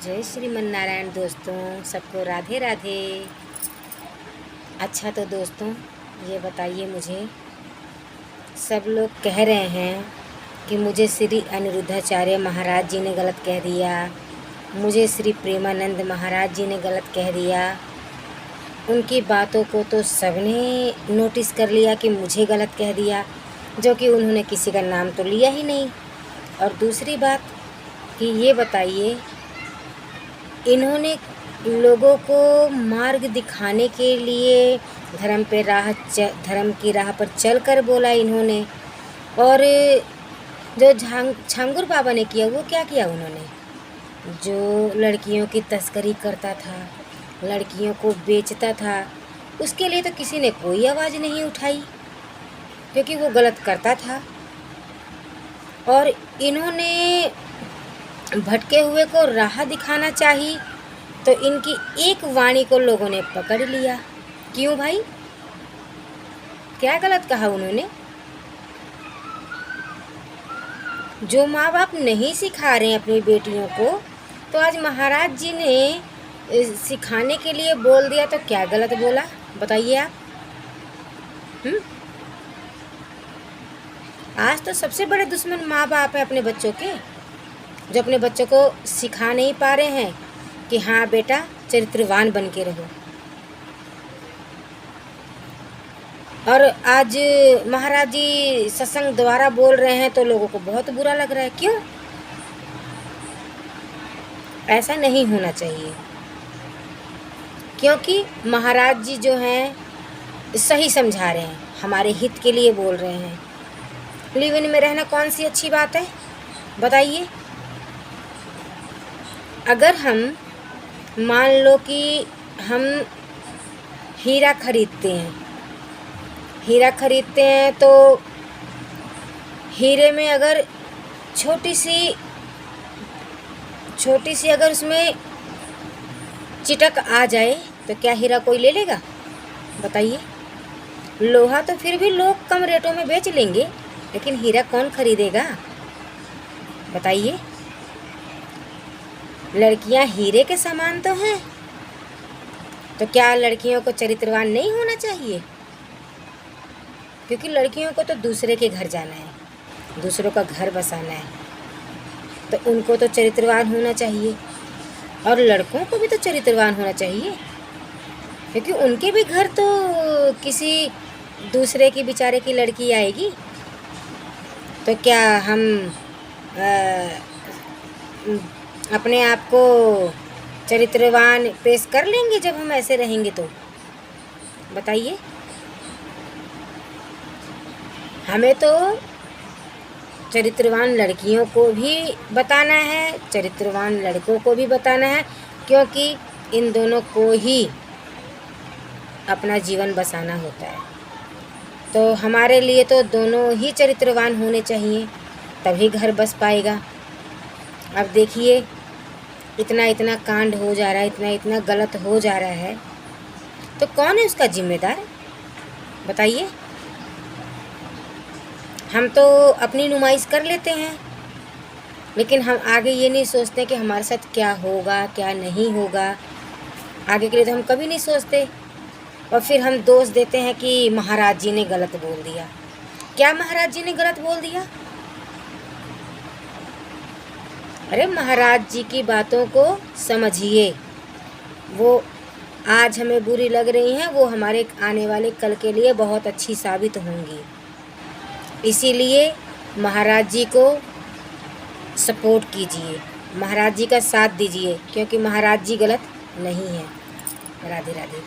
जय श्रीमन नारायण। दोस्तों सबको राधे राधे। अच्छा तो दोस्तों ये बताइए, मुझे सब लोग कह रहे हैं कि मुझे श्री अनिरुद्धाचार्य महाराज जी ने गलत कह दिया, मुझे श्री प्रेमानंद महाराज जी ने गलत कह दिया। उनकी बातों को तो सबने नोटिस कर लिया कि मुझे गलत कह दिया, जो कि उन्होंने किसी का नाम तो लिया ही नहीं। और दूसरी बात कि ये बताइए, इन्होंने लोगों को मार्ग दिखाने के लिए धर्म की राह पर चलकर बोला इन्होंने। और जो छांगुर बाबा ने किया वो क्या किया उन्होंने, जो लड़कियों की तस्करी करता था, लड़कियों को बेचता था, उसके लिए तो किसी ने कोई आवाज़ नहीं उठाई क्योंकि वो गलत करता था। और इन्होंने भटके हुए को राह दिखाना चाहिए तो इनकी एक वाणी को लोगों ने पकड़ लिया। क्यों भाई, क्या गलत कहा उन्होंने? जो माँ बाप नहीं सिखा रहे हैं अपनी बेटियों को, तो आज महाराज जी ने सिखाने के लिए बोल दिया, तो क्या गलत बोला बताइए आप? आज तो सबसे बड़े दुश्मन माँ बाप है अपने बच्चों के, जो अपने बच्चों को सिखा नहीं पा रहे हैं कि हाँ बेटा चरित्रवान बन के रहो। और आज महाराज जी सत्संग द्वारा बोल रहे हैं तो लोगों को बहुत बुरा लग रहा है। क्यों? ऐसा नहीं होना चाहिए, क्योंकि महाराज जी जो हैं सही समझा रहे हैं, हमारे हित के लिए बोल रहे हैं। लिव इन में रहना कौन सी अच्छी बात है बताइए? अगर हम मान लो कि हम हीरा खरीदते हैं तो हीरे में अगर छोटी सी अगर उसमें चिटक आ जाए तो क्या हीरा कोई ले लेगा बताइए? लोहा तो फिर भी लोग कम रेटों में बेच लेंगे, लेकिन हीरा कौन खरीदेगा बताइए? लड़कियां हीरे के समान तो हैं, तो क्या लड़कियों को चरित्रवान नहीं होना चाहिए? क्योंकि लड़कियों को तो दूसरे के घर जाना है, दूसरों का घर बसाना है, तो उनको तो चरित्रवान होना चाहिए। और लड़कों को भी तो चरित्रवान होना चाहिए, क्योंकि उनके भी घर तो किसी दूसरे की बेचारे की लड़की आएगी। तो क्या हम अपने आप को चरित्रवान पेश कर लेंगे जब हम ऐसे रहेंगे तो बताइए? हमें तो चरित्रवान लड़कियों को भी बताना है, चरित्रवान लड़कों को भी बताना है, क्योंकि इन दोनों को ही अपना जीवन बसाना होता है। तो हमारे लिए तो दोनों ही चरित्रवान होने चाहिए, तभी घर बस पाएगा। अब देखिए, इतना कांड हो जा रहा है, इतना गलत हो जा रहा है, तो कौन है उसका जिम्मेदार बताइए? हम तो अपनी नुमाइश कर लेते हैं, लेकिन हम आगे ये नहीं सोचते कि हमारे साथ क्या होगा क्या नहीं होगा। आगे के लिए तो हम कभी नहीं सोचते, और फिर हम दोष देते हैं कि महाराज जी ने गलत बोल दिया। क्या महाराज जी ने गलत बोल दिया? अरे महाराज जी की बातों को समझिए, वो आज हमें बुरी लग रही हैं, वो हमारे आने वाले कल के लिए बहुत अच्छी साबित होंगी। इसीलिए महाराज जी को सपोर्ट कीजिए, महाराज जी का साथ दीजिए, क्योंकि महाराज जी गलत नहीं हैं। राधे राधे।